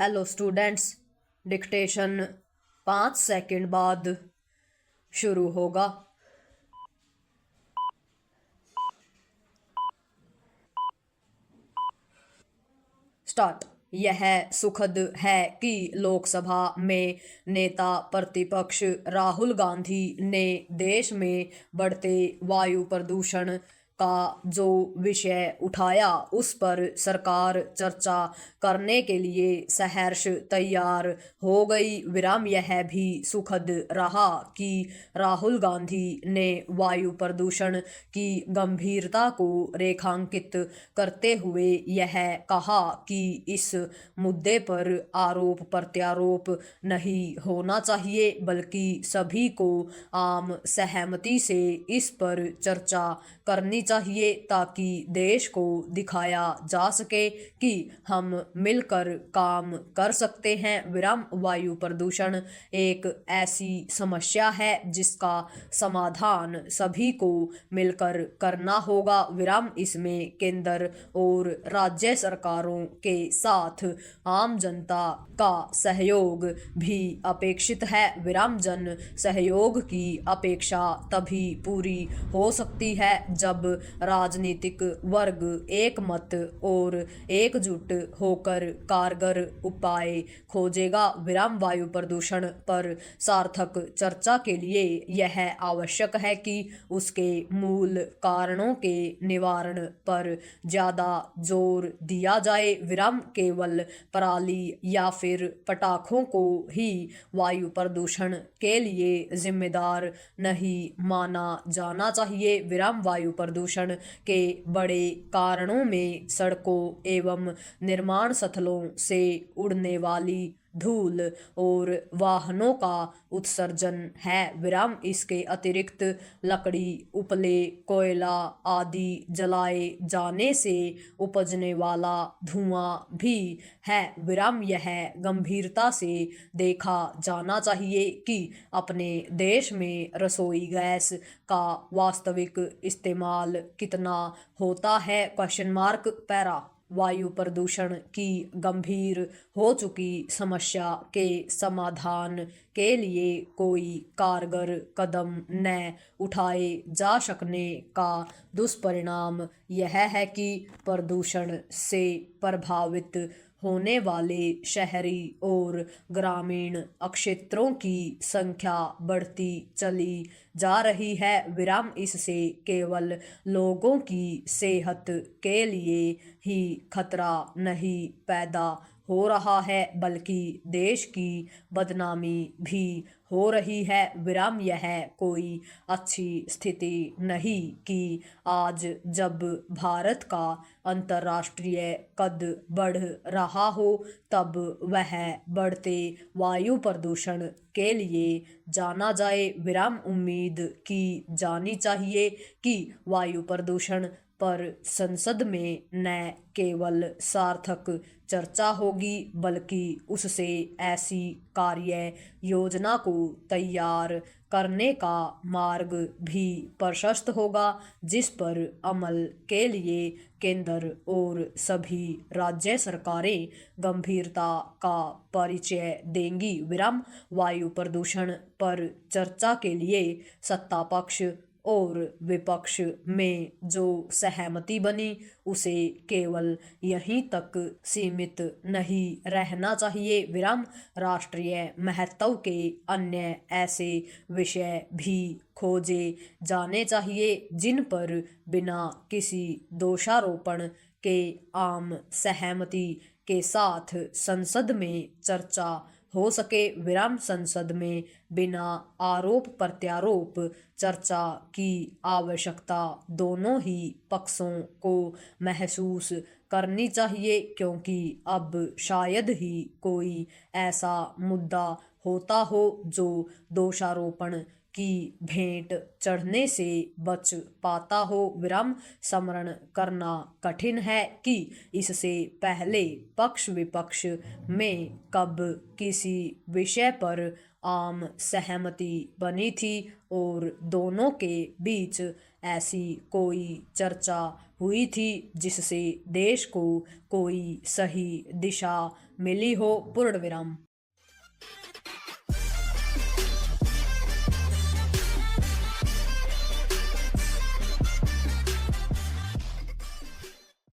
Hello students, dictation 5 second बाद शुरू होगा। स्टार्ट। यह सुखद है कि लोकसभा में नेता प्रतिपक्ष राहुल गांधी ने देश में बढ़ते वायु प्रदूषण का जो विषय उठाया उस पर सरकार चर्चा करने के लिए सहर्ष तैयार हो गई। विराम। यह भी सुखद रहा कि राहुल गांधी ने वायु प्रदूषण की गंभीरता को रेखांकित करते हुए यह कहा कि इस मुद्दे पर आरोप प्रत्यारोप नहीं होना चाहिए, बल्कि सभी को आम सहमति से इस पर चर्चा करनी चाहिए ताकि देश को दिखाया जा सके कि हम मिलकर काम कर सकते हैं। विराम। वायु प्रदूषण एक ऐसी समस्या है जिसका समाधान सभी को मिलकर करना होगा। विराम। इसमें केंद्र और राज्य सरकारों के साथ आम जनता का सहयोग भी अपेक्षित है। विराम। जन सहयोग की अपेक्षा तभी पूरी हो सकती है जब राजनीतिक वर्ग एक मत और एकजुट होकर कारगर उपाय खोजेगा। विराम। वायु प्रदूषण पर सार्थक चर्चा के लिए यह आवश्यक है कि उसके मूल कारणों के निवारण पर ज्यादा जोर दिया जाए। विराम। केवल पराली या फिर पटाखों को ही वायु प्रदूषण के लिए जिम्मेदार नहीं माना जाना चाहिए। विराम। वायु प्रदूषण के बड़े कारणों में सड़कों एवं निर्माण स्थलों से उड़ने वाली धूल और वाहनों का उत्सर्जन है। विराम। इसके अतिरिक्त लकड़ी, उपले, कोयला आदि जलाए जाने से उपजने वाला धुआं भी है। विराम। यह गंभीरता से देखा जाना चाहिए कि अपने देश में रसोई गैस का वास्तविक इस्तेमाल कितना होता है। पैरा। वायु प्रदूषण की गंभीर हो चुकी समस्या के समाधान के लिए कोई कारगर कदम न उठाए जा सकने का दुष्परिणाम यह है कि प्रदूषण से प्रभावित होने वाले शहरी और ग्रामीण क्षेत्रों की संख्या बढ़ती चली जा रही है। विराम। इससे केवल लोगों की सेहत के लिए ही खतरा नहीं पैदा हो रहा है, बल्कि देश की बदनामी भी हो रही है। विराम। यह कोई अच्छी स्थिति नहीं कि आज जब भारत का अंतर्राष्ट्रीय कद बढ़ रहा हो तब वह बढ़ते वायु प्रदूषण के लिए जाना जाए। विराम। उम्मीद की जानी चाहिए कि वायु प्रदूषण पर संसद में न केवल सार्थक चर्चा होगी, बल्कि उससे ऐसी कार्य योजना को तैयार करने का मार्ग भी प्रशस्त होगा जिस पर अमल के लिए केंद्र और सभी राज्य सरकारें गंभीरता का परिचय देंगी। विराम। वायु प्रदूषण पर चर्चा के लिए सत्ता पक्ष और विपक्ष में जो सहमति बनी उसे केवल यहीं तक सीमित नहीं रहना चाहिए। विराम। राष्ट्रीय महत्व के अन्य ऐसे विषय भी खोजे जाने चाहिए जिन पर बिना किसी दोषारोपण के आम सहमति के साथ संसद में चर्चा हो सके। विराम। संसद में बिना आरोप प्रत्यारोप चर्चा की आवश्यकता दोनों ही पक्षों को महसूस करनी चाहिए, क्योंकि अब शायद ही कोई ऐसा मुद्दा होता हो जो दोषारोपण की भेंट चढ़ने से बच पाता हो। विराम। स्मरण करना कठिन है कि इससे पहले पक्ष विपक्ष में कब किसी विषय पर आम सहमति बनी थी और दोनों के बीच ऐसी कोई चर्चा हुई थी जिससे देश को कोई सही दिशा मिली हो। पूर्ण विराम।